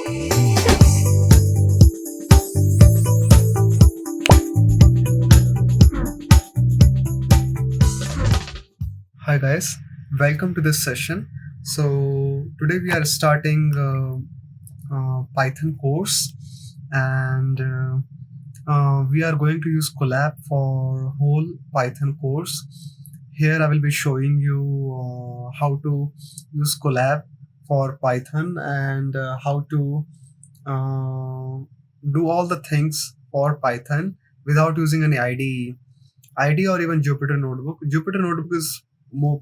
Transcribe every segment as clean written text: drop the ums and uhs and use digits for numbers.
Hi guys, welcome to this session. So today we are starting Python course, and we are going to use Colab for whole Python course. Here I will be showing you how to use Colab for Python and how to uh, do all the things for Python without using any IDE or even Jupyter Notebook. Jupyter Notebook is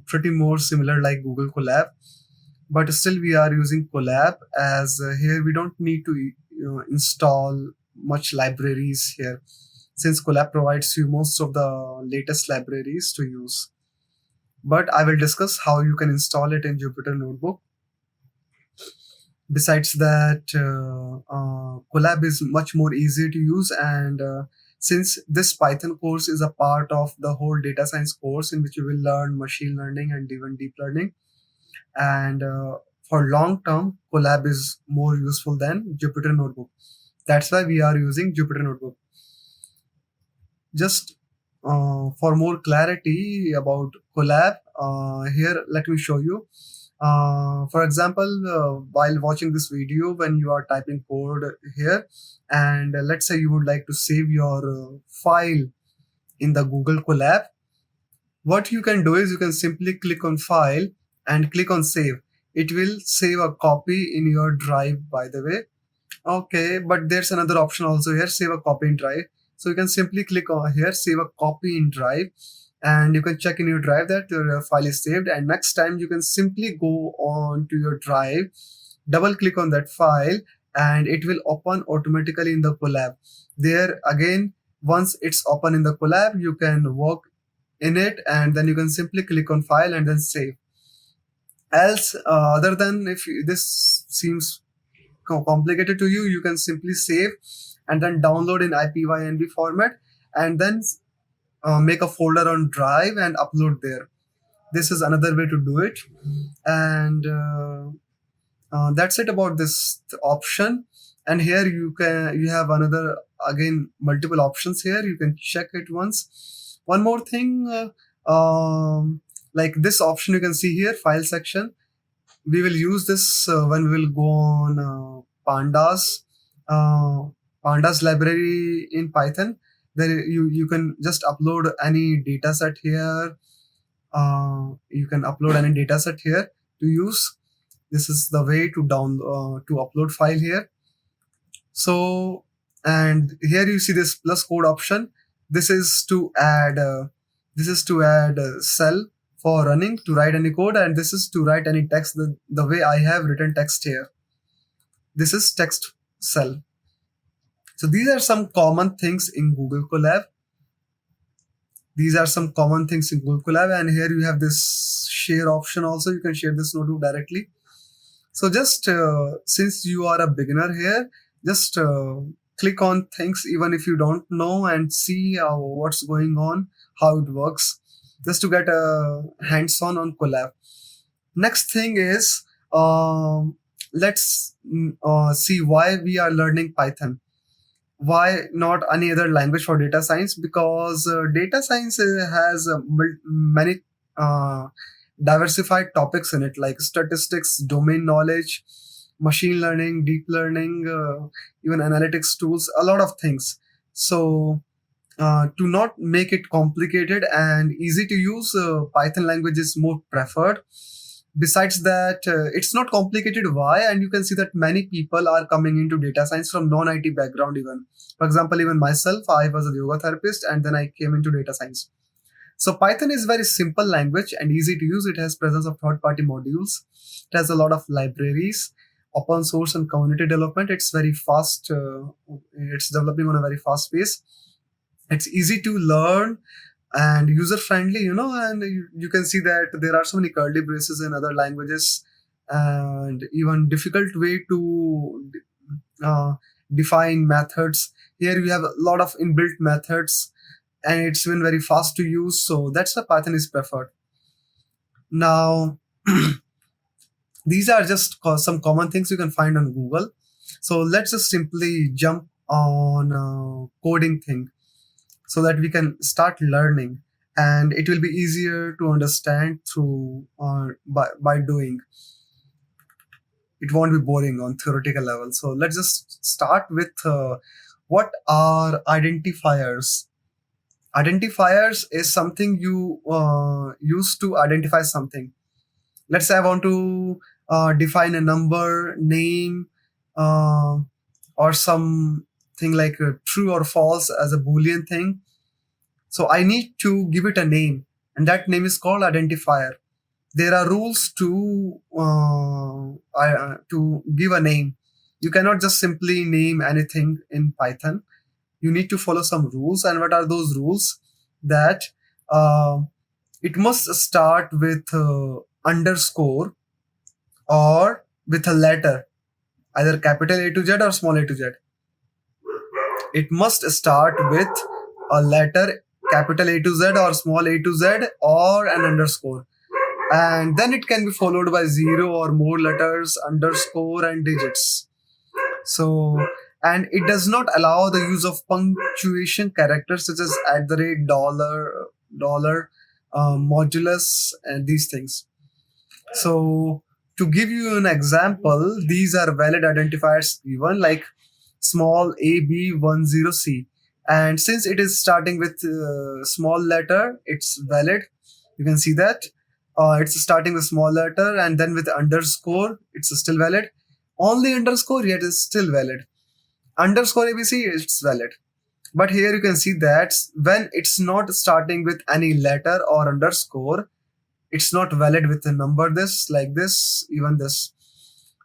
pretty more similar like Google Colab, but still we are using Colab as here we don't need to install much libraries here, since Colab provides you most of the latest libraries to use. But I will discuss how you can install it in Jupyter Notebook. Besides that, Colab is much more easier to use, and since this Python course is a part of the whole data science course in which you will learn machine learning and even deep learning, and for long term, Colab is more useful than Jupyter Notebook. That's why we are using Jupyter Notebook. Just for more clarity about Colab, here let me show you. For example, while watching this video, when you are typing code here, and let's say you would like to save your file in the Google Colab, what you can do is you can simply click on File and click on Save. It will save a copy in your drive, by the way. Okay, but there's another option also here, save a copy in drive. So you can simply click on here, save a copy in drive, and you can check in your drive that your file is saved. And next time you can simply go on to your drive, double click on that file, and it will open automatically in the Colab. There again, once it's open in the Colab, you can work in it, and then you can simply click on file and then save. Else, other than if this seems complicated to you, you can simply save and then download in IPYNB format, and then make a folder on drive and upload there. This is another way to do it, and that's it about this option. And here you have another, again, multiple options here. You can check it once. One more thing, like this option you can see here, file section. We will use this when we will go on uh, pandas library in Python. There you can just upload any data set here. You can upload any data set here to use. This is the way to to upload file here. So, and here you see this plus code option. This is to add cell for running to write any code, and this is to write any text. The way I have written text here, this is text cell. So these are some common things in Google Colab. These are some common things in Google Colab, and here you have this share option also. You can share this notebook directly. So just since you are a beginner here, just click on things even if you don't know, and see what's going on, how it works, just to get a hands-on on Colab. Next thing is, let's see why we are learning Python. Why not any other language for data science? Because data science has many diversified topics in it, like statistics, domain knowledge, machine learning, deep learning, even analytics tools, a lot of things. So to not make it complicated and easy to use, Python language is more preferred. Besides that, it's not complicated. Why? And you can see that many people are coming into data science from non-IT background even. For example, even myself, I was a yoga therapist and then I came into data science. So Python is very simple language and easy to use. It has presence of third-party modules. It has a lot of libraries, open source and community development. It's very fast. It's developing on a very fast pace. It's easy to learn and user friendly, and you can see that there are so many curly braces in other languages, and even difficult way to define methods. Here we have a lot of inbuilt methods, and it's been very fast to use, so that's why Python is preferred. Now these are just some common things you can find on Google. So let's just simply jump on coding thing so that we can start learning, and it will be easier to understand through by doing. It won't be boring on theoretical level. So let's just start with what are identifiers. Identifiers is something you use to identify something. Let's say I want to define a number, name, uh, or something like true or false as a boolean thing. So I need to give it a name, and that name is called identifier. There are rules to give a name. You cannot just simply name anything in Python. You need to follow some rules. And what are those rules? That uh, it must start with underscore or with a letter, either capital A to Z or small a to Z. It must start with a letter, capital A to Z or small a to Z, or an underscore. And then it can be followed by zero or more letters, underscore, and digits. So, and it does not allow the use of punctuation characters such as at the rate, dollar, modulus, and these things. So, to give you an example, these are valid identifiers given like small AB10C. And since it is starting with small letter, it's valid. You can see that. It's starting with small letter and then with underscore, it's still valid. Only underscore, yet is still valid. Underscore ABC, it's valid. But here you can see that when it's not starting with any letter or underscore, it's not valid with a number this, like this, even this.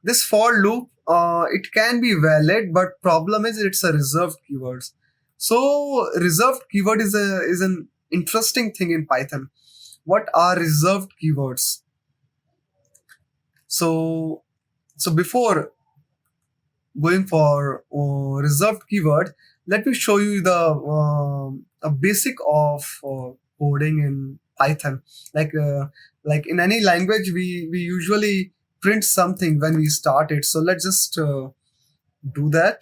This for loop, it can be valid, but problem is it's a reserved keywords. So reserved keyword is an interesting thing in Python. What are reserved keywords? So before going for reserved keyword, let me show you the a basic of coding in Python. Like in any language, we usually print something when we start it. So let's just do that.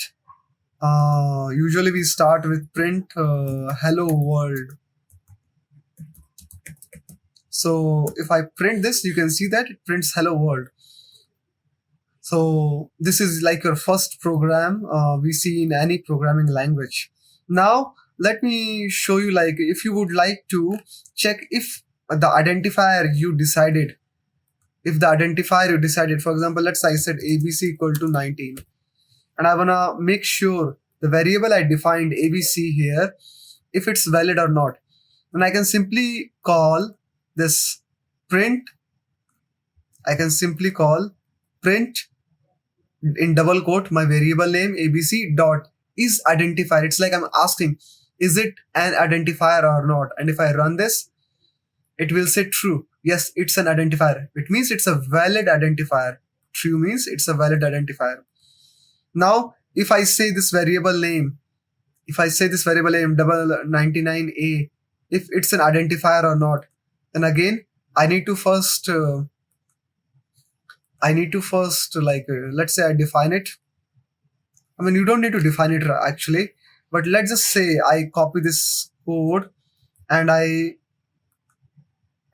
Usually we start with print hello world. So if I print this, you can see that it prints hello world. So this is like your first program we see in any programming language. Now let me show you, like, if you would like to check if the identifier you decided, for example, let's say I said ABC equal to 19, and I wanna make sure the variable I defined ABC here, if it's valid or not. And I can simply call this print, I can simply call print in double quote my variable name ABC dot is identifier. It's like I'm asking, is it an identifier or not? And if I run this, it will say true. Yes, it's an identifier. It means it's a valid identifier. True means it's a valid identifier. Now, if I say this variable name, double 99A, if it's an identifier or not, then again I need to first let's say I define it. I mean, you don't need to define it actually, but let's just say I copy this code and I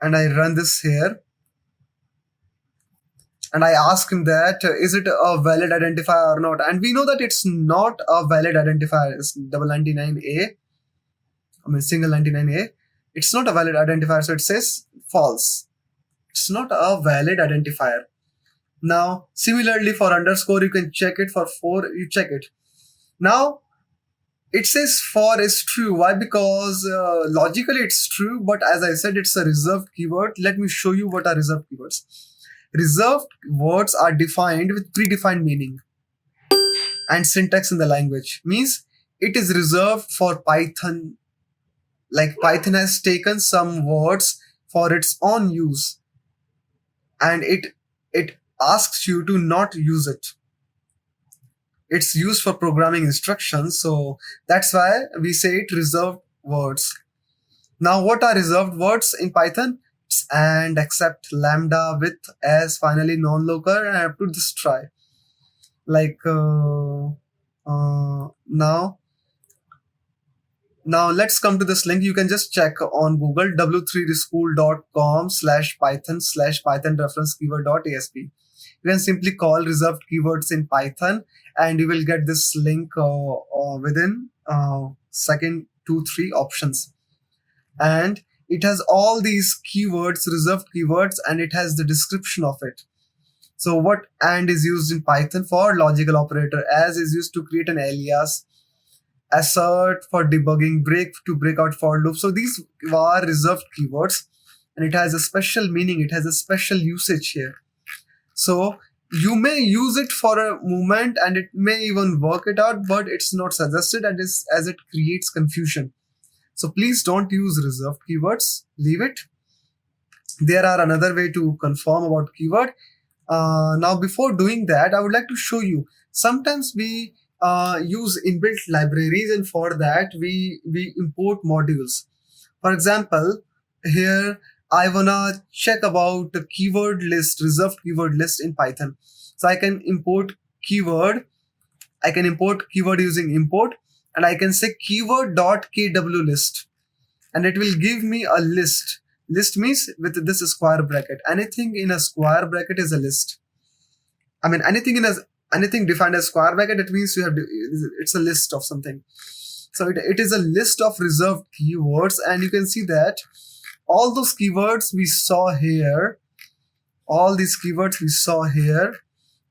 run this here, and I ask him that is it a valid identifier or not? And we know that it's not a valid identifier. It's double 99A. I mean, single 99A. It's not a valid identifier, so it says false. It's not a valid identifier. Now, similarly for underscore, you can check it. For you check it. Now, it says for is true. Why? Because logically it's true, but as I said, it's a reserved keyword. Let me show you what are reserved keywords. Reserved words are defined with predefined meaning and syntax in the language. Means it is reserved for Python. Like Python has taken some words for its own use, and it asks you to not use it. It's used for programming instructions, so that's why we say it reserved words. Now, what are reserved words in Python? It's and, except, lambda, with, as, finally, non-local, and up to this try. like now Now let's come to this link. You can just check on Google w3school.com/python/python reference keyword.asp. You can simply call reserved keywords in Python, and you will get this link within second 2 3 options. And it has all these keywords, reserved keywords, and it has the description of it. So what and is used in Python for logical operator, as is used to create an alias, assert for debugging, break to break out for loop. So these are reserved keywords, and it has a special meaning. It has a special usage here. So you may use it for a moment, and it may even work it out, but it's not suggested, and as it creates confusion. So please don't use reserved keywords. Leave it. There are another way to confirm about keyword. Now, before doing that, I would like to show you. Sometimes we use inbuilt libraries, and for that we import modules. For example, here I wanna check about the keyword list, reserved keyword list in Python. So I can import keyword. I can import keyword using import, and I can say keyword.kw list, and it will give me a list. List means with this square bracket. Anything in a square bracket is a list. I mean, anything defined as square bracket, it means it's a list of something. So it is a list of reserved keywords, and you can see that all those keywords we saw here, all these keywords we saw here,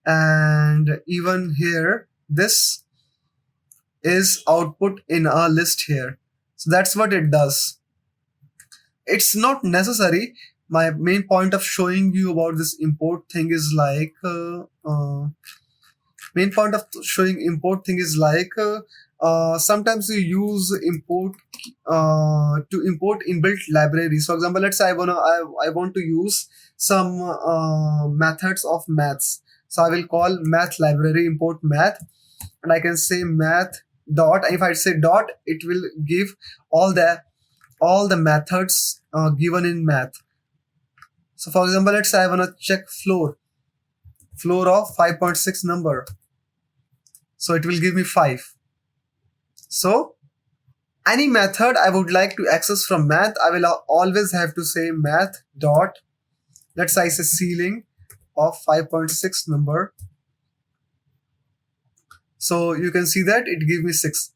and even here, this is output in a list here. So that's what it does. It's not necessary. My main point of showing you about this import thing is like main point of showing import thing is like sometimes you use import to import inbuilt libraries. For example, let's say I want to use some methods of maths. So I will call math library import math, and I can say math dot. If I say dot, it will give all the methods given in math. So for example, let's say I want to check floor of 5.6 number. So it will give me 5. So any method I would like to access from math, I will always have to say math dot, let's say I say ceiling of 5.6 number. So you can see that it gives me 6.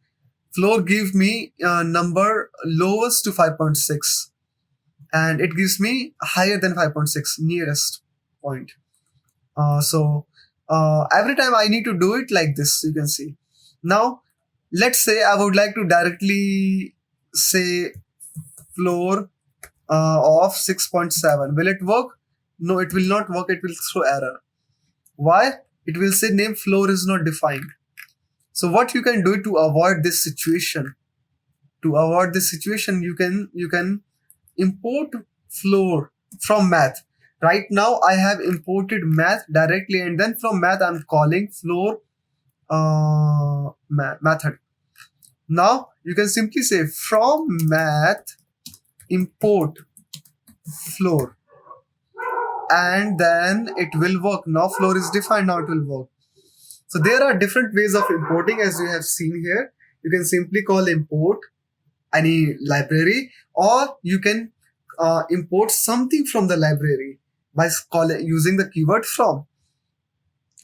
Floor gives me number lowest to 5.6, and it gives me higher than 5.6, nearest point. So every time I need to do it like this, you can see. Now let's say I would like to directly say floor of 6.7. Will it work? No, it will not work. It will throw error. Why? It will say name floor is not defined. So what you can do to avoid this situation? To avoid this situation, you can import floor from math. Right now I have imported math directly, and then from math I'm calling floor method. Now you can simply say from math import floor, and then it will work. Now floor is defined, now it will work. So there are different ways of importing, as you have seen here. You can simply call import any library, or you can import something from the library by using the keyword from.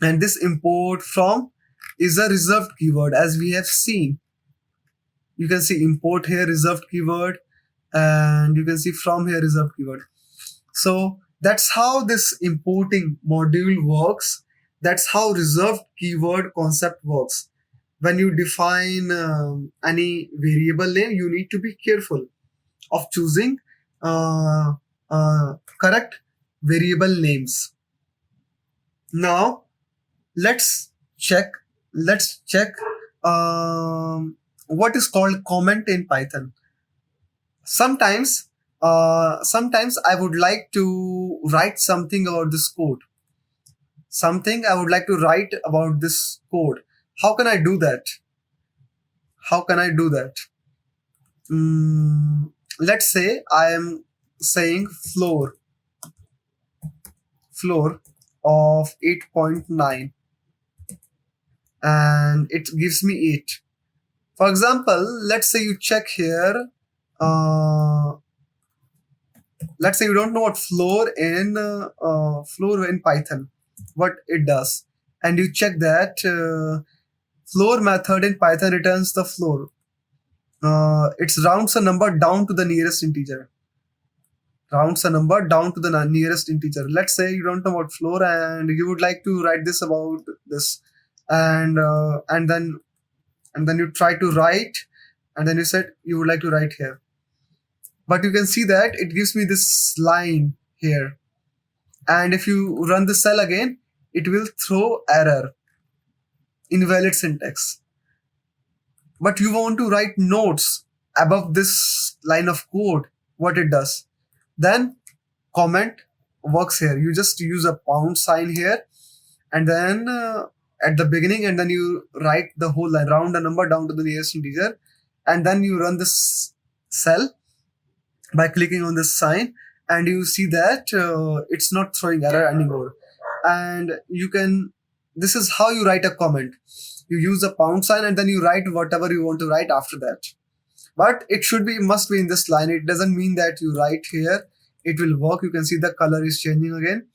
And this import from is a reserved keyword, as we have seen. You can see import here, reserved keyword, and you can see from here, reserved keyword. So that's how this importing module works. That's how reserved keyword concept works. When you define any variable name, you need to be careful of choosing correct variable names. Now let's check what is called comment in Python. Sometimes I would like to write something about this code. Something I would like to write about this code. How can I do that? How can I do that? Let's say I am saying floor of 8.9. and it gives me 8. For example, let's say you check here, uh, let's say you don't know what floor in Python, what it does, and you check that floor method in Python returns the floor. It rounds a number down to the nearest integer. Rounds a number down to the nearest integer. Let's say you don't know what floor, and you would like to write this about this, and then you try to write, and then you said you would like to write here, but you can see that it gives me this line here, and if you run the cell again, it will throw error, invalid syntax. But you want to write notes above this line of code, what it does, then comment works here. You just use a pound sign here, and then at the beginning, and then you write the whole line, round a number down to the nearest integer, and then you run this cell by clicking on this sign, and you see that it's not throwing error anymore. And you can, this is how you write a comment. You use a pound sign, and then you write whatever you want to write after that, but it should be, must be in this line. It doesn't mean that you write here it will work. You can see the color is changing again.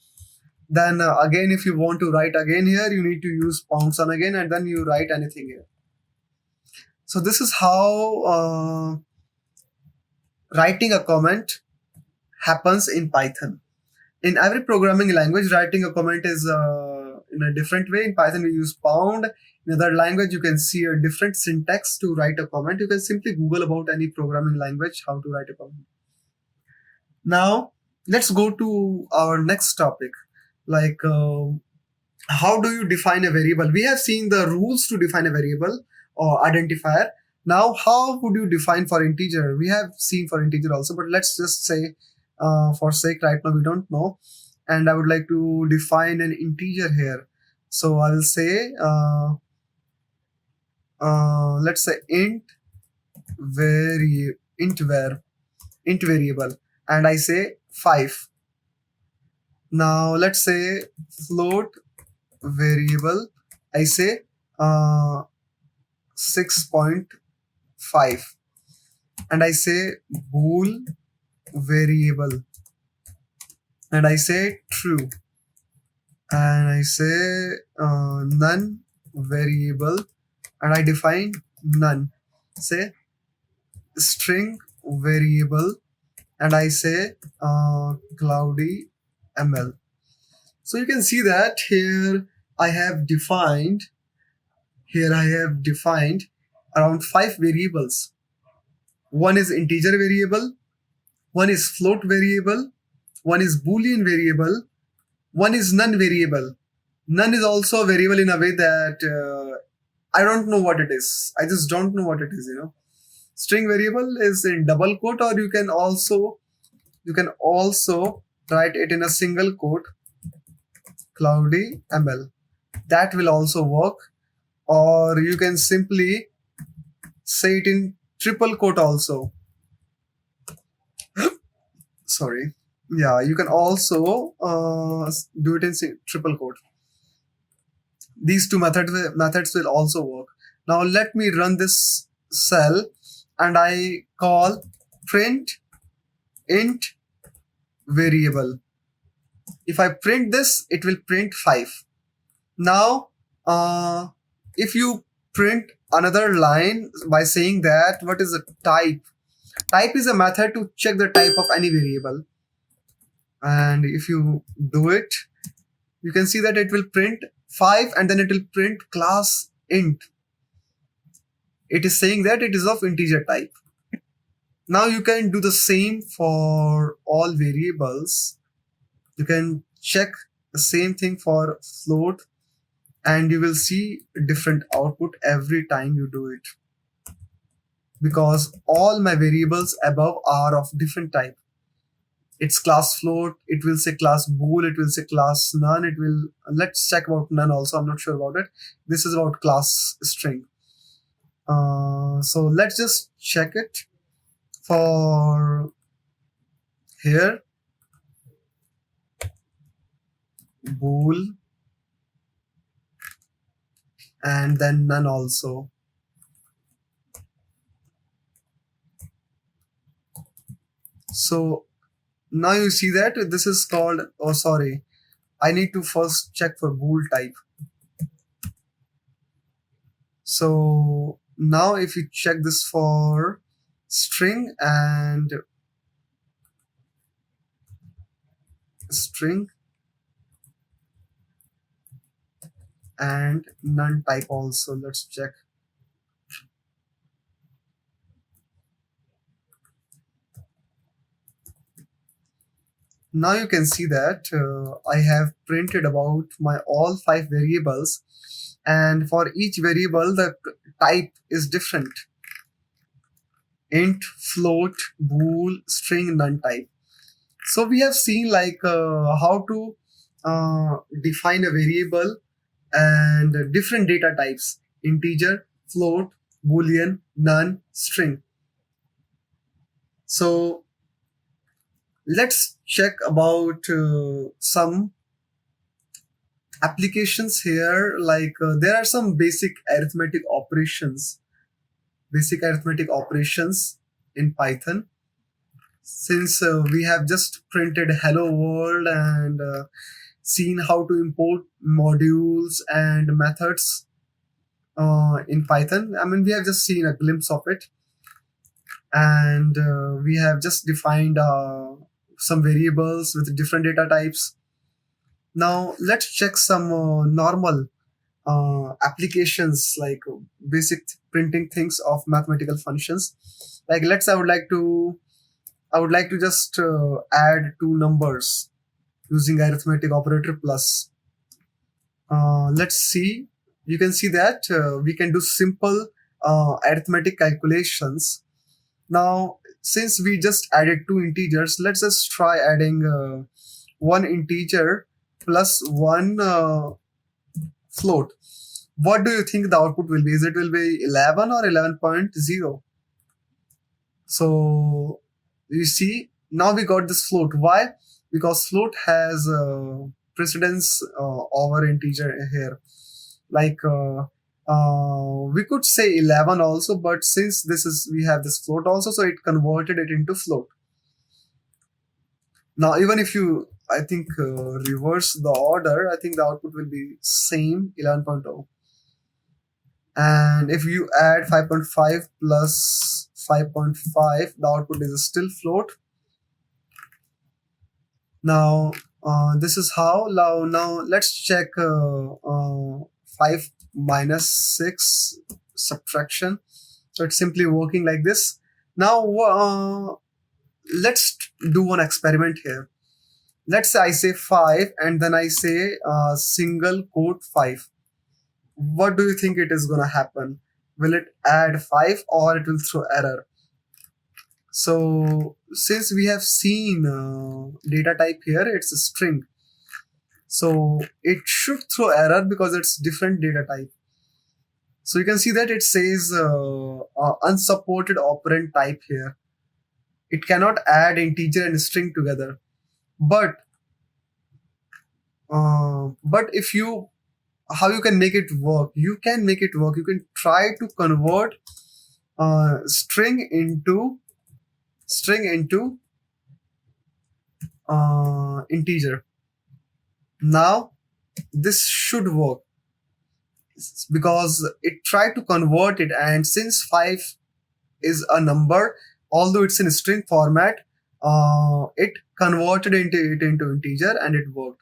Then again, if you want to write again here, you need to use pound sign again, and then you write anything here. So this is how writing a comment happens in Python. In every programming language, writing a comment is in a different way. In Python, we use pound. In other language, you can see a different syntax to write a comment. You can simply Google about any programming language how to write a comment. Now, let's go to our next topic, like how do you define a variable? We have seen the rules to define a variable or identifier. Now, how would you define for integer? We have seen for integer also, but let's just say, for sake right now, we don't know. And I would like to define an integer here. So I will say, let's say int variable, and I say 5. Now let's say float variable, I say 6.5, and I say bool variable, and I say true, and I say none variable, and I define none. Say string variable, and I say CloudyML. So you can see that here I have defined around 5 variables. One is integer variable, one is float variable, one is boolean variable, one is none variable. None is also a variable in a way that I don't know what it is. I just don't know what it is, String variable is in double quote, or you can also write it in a single quote, CloudyML. That will also work. Or you can simply say it in triple quote also. Sorry. Yeah, you can also do it in triple quote. These two methods will also work. Now let me run this cell, and I call print int variable. If I print this, it will print 5. Now, if you print another line by saying that what is a type? Type is a method to check the type of any variable. And if you do it, you can see that it will print 5, and then it will print class int. It is saying that it is of integer type. Now you can do the same for all variables. You can check the same thing for float, and you will see different output every time you do it, because all my variables above are of different type. It's class float, it will say class bool, it will say class none, it will, let's check about none also, I'm not sure about it. This is about class string. So let's just check it for here, bool, and then none also. So now you see that this is called, oh sorry, I need to first check for bool type. So now if you check this for string and string and none type also, let's check. Now you can see that I have printed about my all five variables, and for each variable the type is different: int, float, bool, string, none type. So we have seen like how to define a variable and different data types: integer, float, boolean, none, string. So let's check about some applications here. Like there are some basic arithmetic operations in Python. Since we have just printed hello world and seen how to import modules and methods in Python. I mean, we have just seen a glimpse of it, and we have just defined some variables with different data types. Now, let's check some normal applications, like basic printing things of mathematical functions. Like, let's I would like to just add two numbers using arithmetic operator plus. Let's see. You can see that we can do simple arithmetic calculations. Now, since we just added two integers, let's just try adding one integer plus one float. What do you think the output will be? Is it will be 11 or 11.0? So you see, now we got this float. Why? Because float has precedence over integer here. Like we could say 11 also, but since this is we have this float also, so it converted it into float. Now even if you, I think, reverse the order, I think the output will be same 11.0. And if you add 5.5 plus 5.5, the output is still float. Now this is how. Now let's check 5 minus 6 subtraction. So it's simply working like this. Now let's do one experiment here. Let's say I say 5 and then I say single quote 5. What do you think it is going to happen? Will it add 5 or it will throw error? So since we have seen data type here, it's a string. So it should throw error because it's different data type. So you can see that it says unsupported operand type here. It cannot add integer and string together. But if you, how you can make it work? You can make it work. You can try to convert string into integer. Now this should work because it tried to convert it, and since 5 is a number, although it's in string format, it converted it into integer and it worked.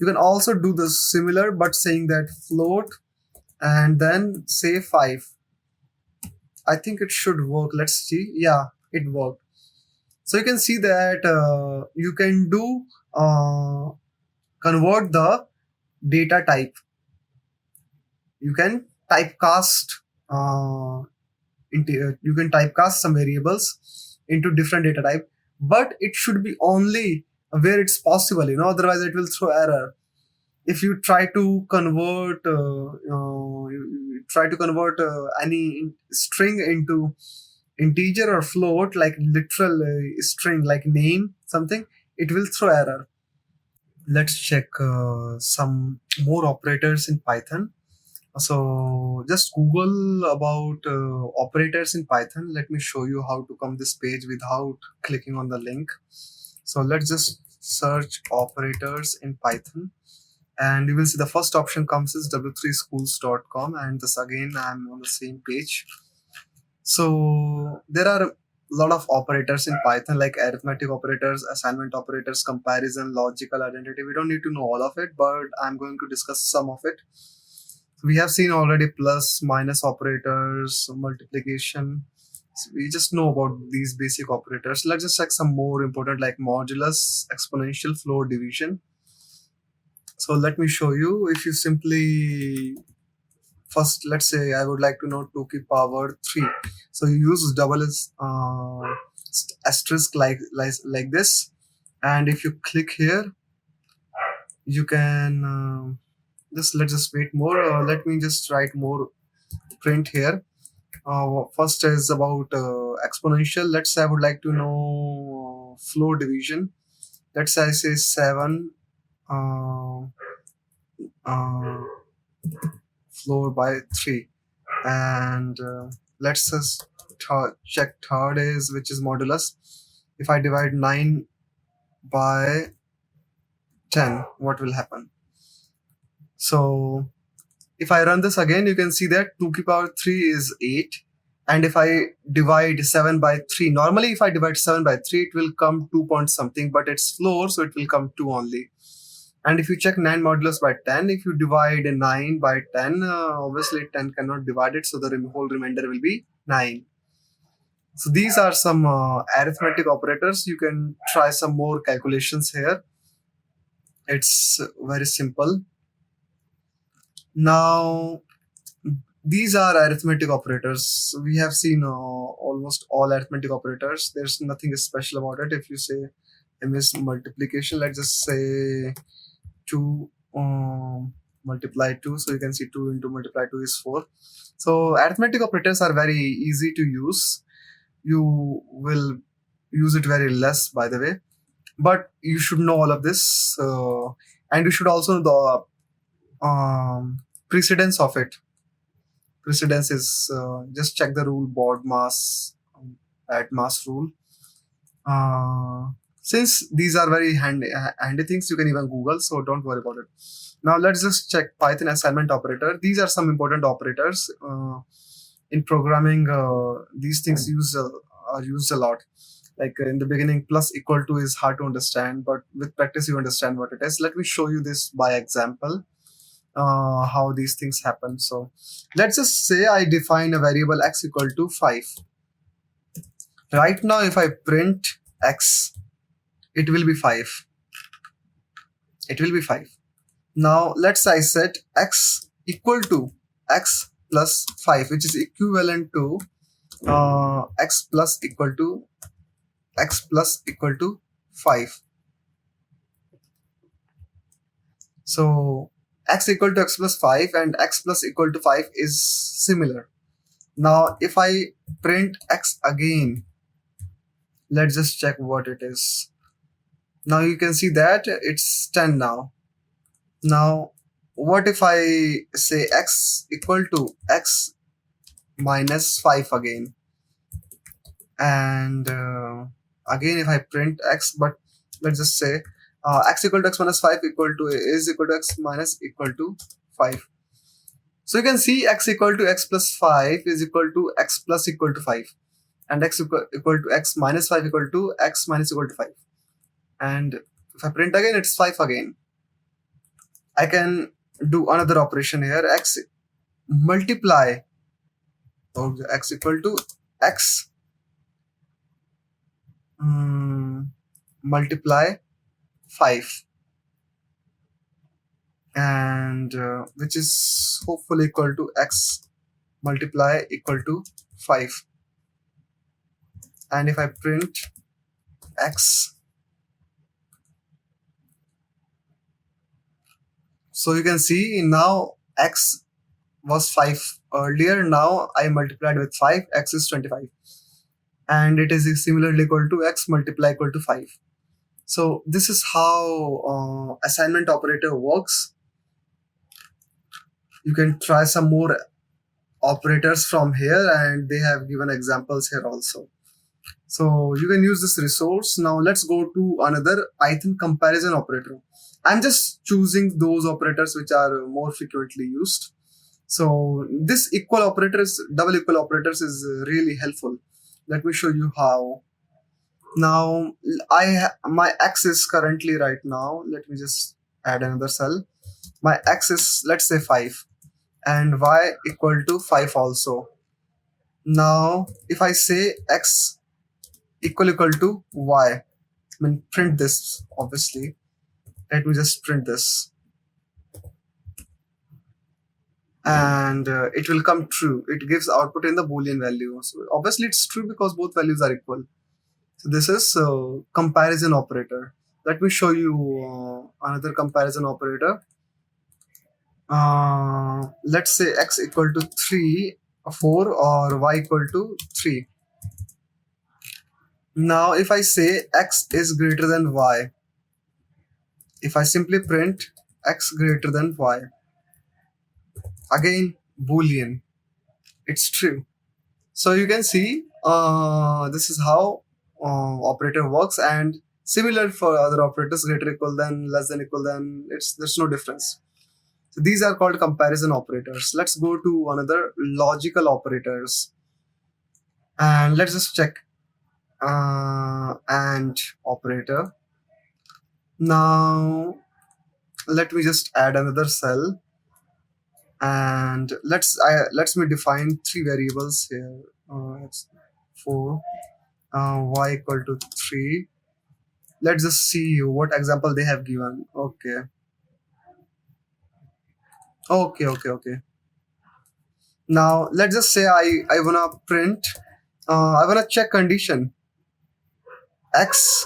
You can also do the similar, but saying that float and then say 5. I think it should work. Let's see. Yeah, it worked. So you can see that you can do convert the data type. You can typecast you can typecast some variables into different data type, but it should be only where it's possible. Otherwise it will throw error. If you try to convert you try to convert any string into integer or float, like literal string like name something, it will throw error. Let's check some more operators in Python. So just Google about operators in Python. Let me show you how to come this page without clicking on the link. So let's just search operators in Python, and you will see the first option comes is w3schools.com, and this again I'm on the same page. So there are a lot of operators in Python like arithmetic operators, assignment operators, comparison, logical identity. We don't need to know all of it, but I'm going to discuss some of it. We have seen already plus, minus operators, multiplication. So we just know about these basic operators. Let's just check some more important like modulus, exponential, floor, division. So let me show you. If you simply first, let's say I would like to know 2 to the power 3. So you use double asterisk like this, and if you click here, you can just let's just wait more. Let me just write more print here. First is about exponential. Let's say I would like to know floor division. Let's say I say 7 uh, uh, floor by 3, and let's just check third is which is modulus. If I divide 9 by 10, what will happen? So if I run this again, you can see that 2 to the power 3 is 8. And if I divide 7 by 3, normally if I divide 7 by 3, it will come 2 point something, but it's floor, so it will come 2 only. And if you check 9 modulus by 10, if you divide 9 by 10, obviously 10 cannot divide it, so the whole remainder will be 9. So these are some arithmetic operators. You can try some more calculations here. It's very simple. Now, these are arithmetic operators. We have seen almost all arithmetic operators. There's nothing special about it. If you say MS multiplication, let's just say 2 multiply 2. So you can see 2 into multiply 2 is 4. So arithmetic operators are very easy to use. You will use it very less, by the way, but you should know all of this, and you should also know the precedence of it. Precedence is just check the rule board mass at mass rule. Since these are very handy things, you can even Google, so don't worry about it. Now let's just check Python assignment operator. These are some important operators in programming. These things are used a lot. Like in the beginning, plus equal to is hard to understand, but with practice you understand what it is. Let me show you this by example, how these things happen. So let's just say I define a variable x equal to 5. Right now, if I print x, it will be 5. It will be 5. Now let's say I set x equal to x plus 5, which is equivalent to x plus equal to 5. So x equal to x plus 5 and x plus equal to 5 is similar. Now if I print x again, let's just check what it is. Now you can see that it's 10 now. Now what if I say x equal to x minus 5 again, and again if I print x, but let's just say x equal to x minus 5 is equal to x minus equal to 5. So you can see x equal to x plus 5 is equal to x plus equal to 5, and x equal to x minus 5 equal to x minus equal to 5. And if I print again, it's 5 again. I can do another operation here. X multiply, or x equal to x multiply 5, and which is hopefully equal to x multiply equal to 5. And if I print x, so you can see now x was 5 earlier. Now I multiplied with 5, x is 25, and it is similarly equal to x multiply equal to 5. So this is how assignment operator works. You can try some more operators from here, and they have given examples here also. So you can use this resource. Now let's go to another Python comparison operator. I'm just choosing those operators which are more frequently used. So this equal operators, double equal operators is really helpful. Let me show you how. Now my x is currently right now. Let me just add another cell. My x is, let's say, 5, and y equal to 5 also. Now if I say x equal to y, I mean print this obviously. Let me just print this, and it will come true. It gives output in the boolean value. So obviously it's true because both values are equal. So this is comparison operator. Let me show you another comparison operator. Let's say x equal to 3, 4, or y equal to 3. Now if I say x is greater than y, if I simply print x greater than y, again boolean, it's true. So you can see this is how operator works, and similar for other operators, greater equal than, less than equal than, there's no difference. So these are called comparison operators. Let's go to another logical operators, and let's just check and operator. Now let me just add another cell, and let's me define three variables here. It's 4, y equal to 3. Let's just see what example they have given. Okay. Now let's just say I wanna print, I wanna check condition x.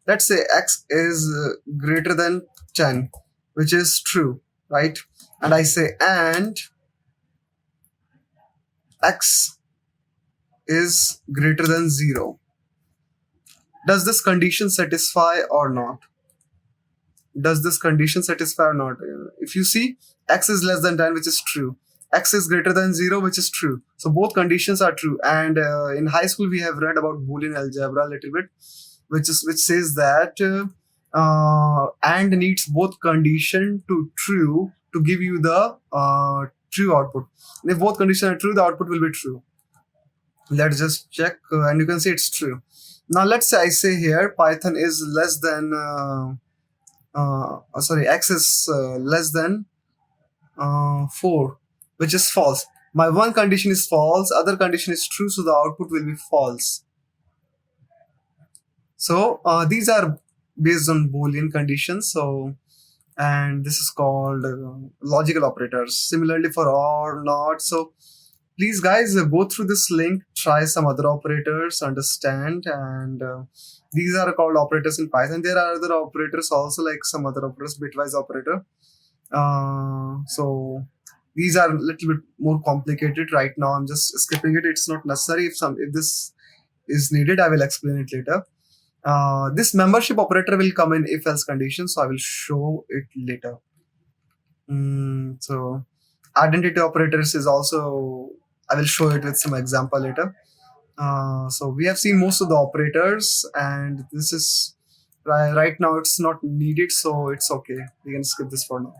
Let's say x is greater than 10, which is true, right? And I say and x is greater than 0. Does this condition satisfy or not? Does this condition satisfy or not? If you see, x is less than 10, which is true. X is greater than 0, which is true. So both conditions are true. And in high school, we have read about Boolean algebra a little bit, which says that and needs both condition to true to give you the true output. And if both conditions are true, the output will be true. Let's just check, and you can see it's true. Now let's say I say here Python is less than sorry, x is less than 4, which is false. My one condition is false, other condition is true, so the output will be false. So these are based on Boolean conditions. So, and this is called logical operators. Similarly for or, not. So please guys go through this link, try some other operators, understand, and these are called operators in Python. There are other operators also, like some other operators, bitwise operator. So these are a little bit more complicated. Right now I'm just skipping it. It's not necessary. If this is needed, I will explain it later. This membership operator will come in if else condition, so I will show it later. So identity operators is also, I will show it with some example later. So we have seen most of the operators, and this is right now it's not needed, so it's okay. We can skip this for now.